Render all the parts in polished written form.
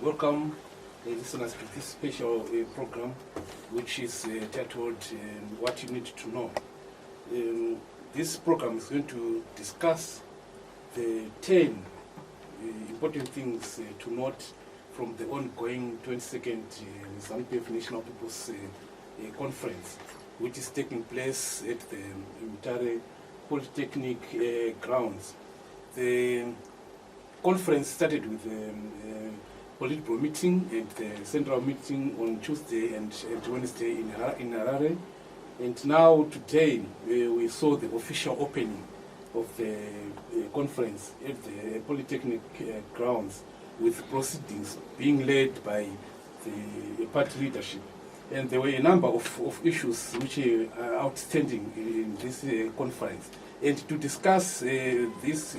Welcome, listeners, to this special program, which is titled What You Need to Know. This program is going to discuss the 10 important things to note from the ongoing 22nd ZANU National People's Conference, which is taking place at the Mutare Polytechnic grounds. The conference started with a Politburo meeting and the central meeting on Tuesday and Wednesday in Harare. And now today we saw the official opening of the conference at the Polytechnic grounds, with proceedings being led by the party leadership. And there were a number of issues which are outstanding in this conference. And to discuss this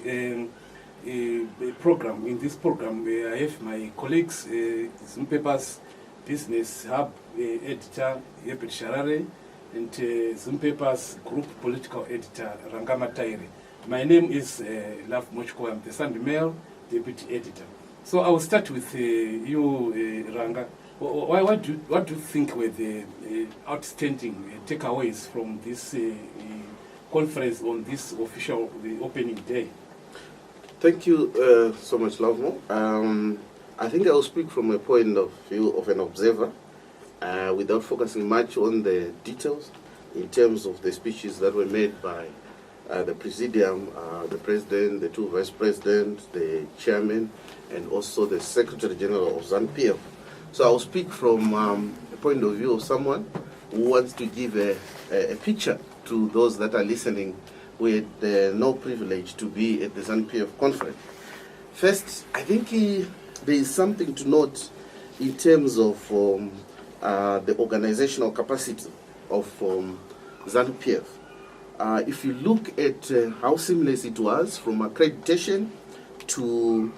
program, in this program, I have my colleagues, ZANU Business Hub Editor Herbert Sharare, and ZANU Group Political Editor Rangama Taire. My name is Love Mochko. I'm the Sunday Mail Deputy Editor. So I will start with you, Ranga. What do you think were the outstanding takeaways from this conference on this official opening day? Thank you so much, Lovemo. I think I will speak from a point of view of an observer without focusing much on the details in terms of the speeches that were made by the Presidium, the President, the two Vice Presidents, the Chairman, and also the Secretary General of ZANU-PF. So I will speak from a point of view of someone who wants to give a picture to those that are listening with no privilege to be at the ZANU-PF conference. First, I think there is something to note in terms of the organizational capacity of ZANU-PF. If you look at how seamless it was from accreditation to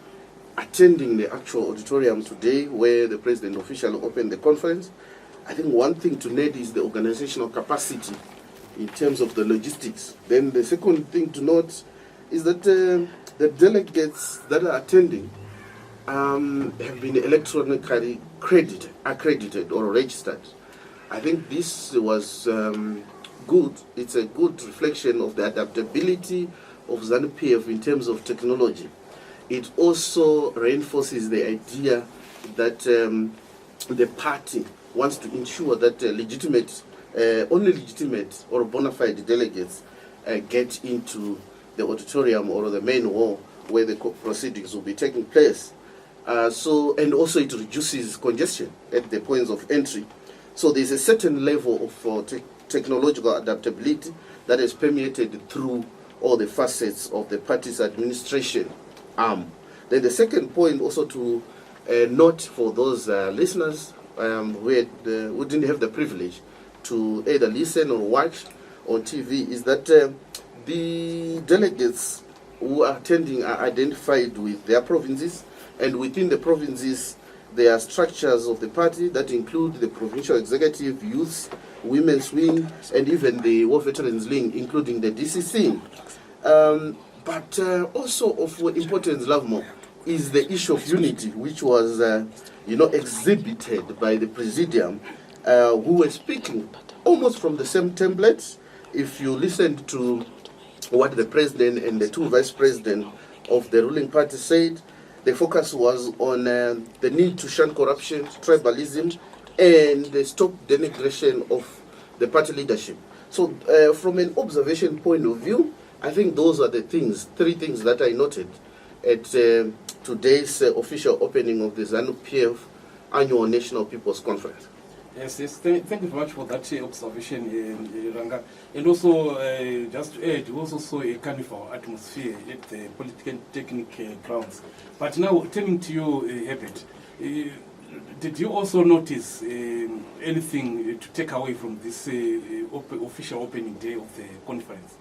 attending the actual auditorium today where the President officially opened the conference, I think one thing to note is the organizational capacity in terms of the logistics. Then the second thing to note is that the delegates that are attending have been electronically accredited or registered. I think this was good. It's a good reflection of the adaptability of ZANU-PF in terms of technology. It also reinforces the idea that the party wants to ensure that only legitimate or bona fide delegates get into the auditorium or the main hall where the proceedings will be taking place. And also it reduces congestion at the points of entry. So there's a certain level of technological adaptability that is permeated through all the facets of the party's administration arm. Then the second point also to note for those listeners who didn't have the privilege to either listen or watch on TV is that the delegates who are attending are identified with their provinces, and within the provinces there are structures of the party that include the provincial executive, youth, women's wing, and even the war veterans wing, including the DCC. But also of importance, Lovemo, is the issue of unity, which was exhibited by the Presidium, who were speaking almost from the same templates. If you listened to what the President and the two Vice Presidents of the ruling party said, the focus was on the need to shun corruption, tribalism, and the stop denigration of the party leadership. So from an observation point of view, I think those are the three things that I noted at today's official opening of the ZANU-PF Annual National People's Conference. Yes, thank you very much for that observation, Ranga. And also, just to add, we also saw a carnival atmosphere at the Polytechnic grounds. But now, turning to you, Herbert, did you also notice anything to take away from this official opening day of the conference?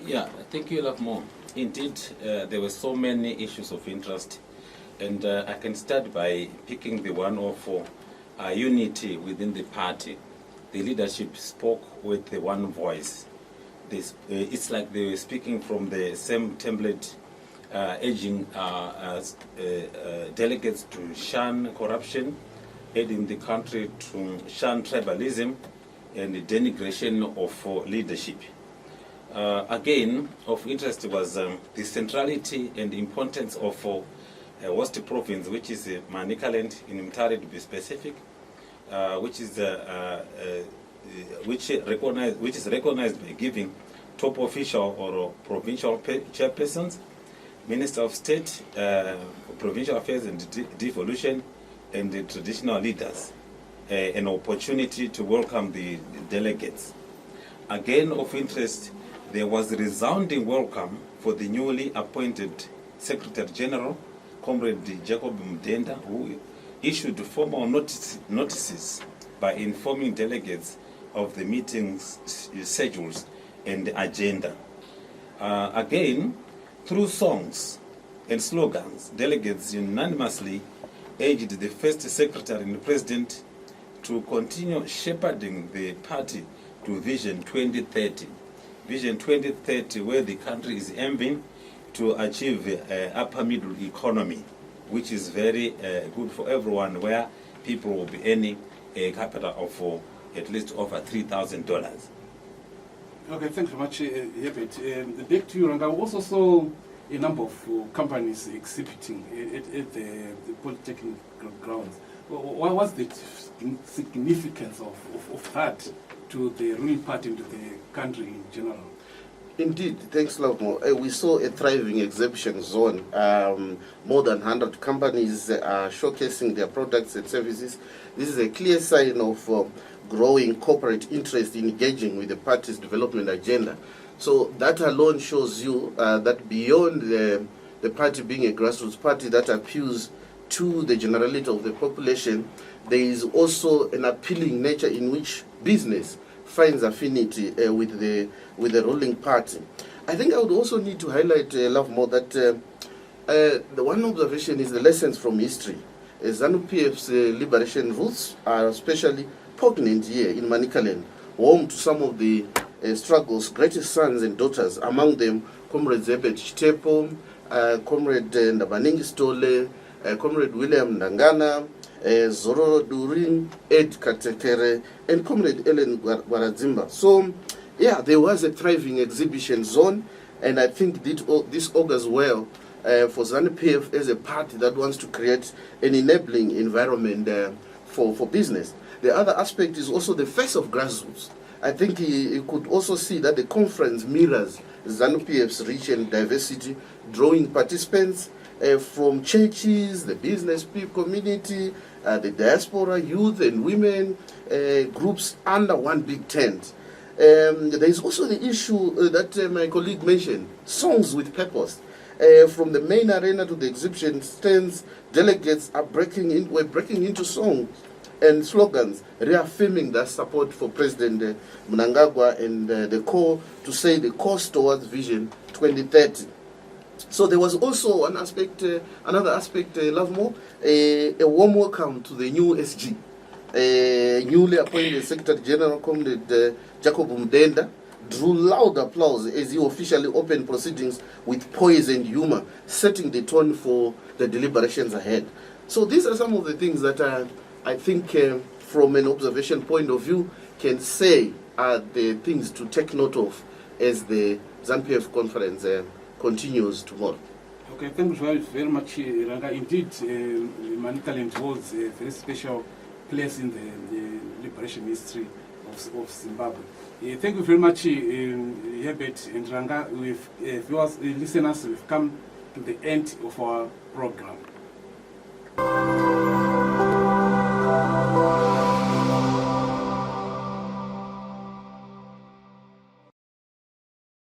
Yeah, thank you a lot more. Indeed, there were so many issues of interest, and I can start by picking the one of unity within the party. The leadership spoke with one voice. It's like they were speaking from the same template urging delegates to shun corruption, aiding the country to shun tribalism and the denigration of leadership. Again, of interest was the centrality and importance of West Province, which is Manicaland in Mtare to be specific, which is recognized by giving top official or provincial chairpersons, Minister of State, Provincial Affairs and Devolution, and the traditional leaders an opportunity to welcome the delegates. Again, of interest, there was a resounding welcome for the newly appointed Secretary General, Comrade Jacob Mdenda, who issued formal notices by informing delegates of the meeting's schedules and agenda. Again, through songs and slogans, delegates unanimously urged the First Secretary and the President to continue shepherding the party to Vision 2030. Vision 2030, where the country is aiming to achieve upper middle economy, which is very good for everyone, where people will be earning a capital of at least over $3,000. Okay, thanks very much, Herbert. Back to you, Ranga. We also saw a number of companies exhibiting at the Polytechnic grounds. What was the significance of that to the ruling party and to the country in general? Indeed, thanks, Lovemo. We saw a thriving exhibition zone. More than 100 companies are showcasing their products and services. This is a clear sign of growing corporate interest in engaging with the party's development agenda. So that alone shows you that beyond the party being a grassroots party that appeals to the generality of the population, there is also an appealing nature in which business finds affinity with the ruling party. I think I would also need to highlight, Lovemo, that the one observation is the lessons from history. ZANU PF's liberation roots are especially poignant here in Manicaland, home to some of the struggle's greatest sons and daughters, among them Comrade Herbert Chitepo, Comrade Ndabaningi Stole, Comrade William Nangana, Zoro Durin, Ed Katekere, and Comrade Ellen Gwaradzimba. So, yeah, there was a thriving exhibition zone, and I think this augurs well for ZANU PF as a party that wants to create an enabling environment for business. The other aspect is also the face of grassroots. I think you could also see that the conference mirrors ZANU PF's rich and diversity, drawing participants from churches, the business people community, the diaspora, youth and women groups under one big tent. There is also the issue that my colleague mentioned, songs with purpose. From the main arena to the exhibition stands, delegates were breaking into songs and slogans, reaffirming their support for President Mnangagwa and the call to say the course towards Vision 2030. So there was also another aspect, Lovemo, a warm welcome to the new SG, newly appointed Secretary General, Comrade Jacob Mdenda, drew loud applause as he officially opened proceedings with poise and humor, setting the tone for the deliberations ahead. So these are some of the things that I think from an observation point of view can say are the things to take note of as the ZANU PF conference continues tomorrow. Okay, thank you very much, Ranga. Indeed, Manicaland holds a very special place in the liberation history of Zimbabwe. Thank you very much, Herbert and Ranga. Viewers, listeners, we've come to the end of our program.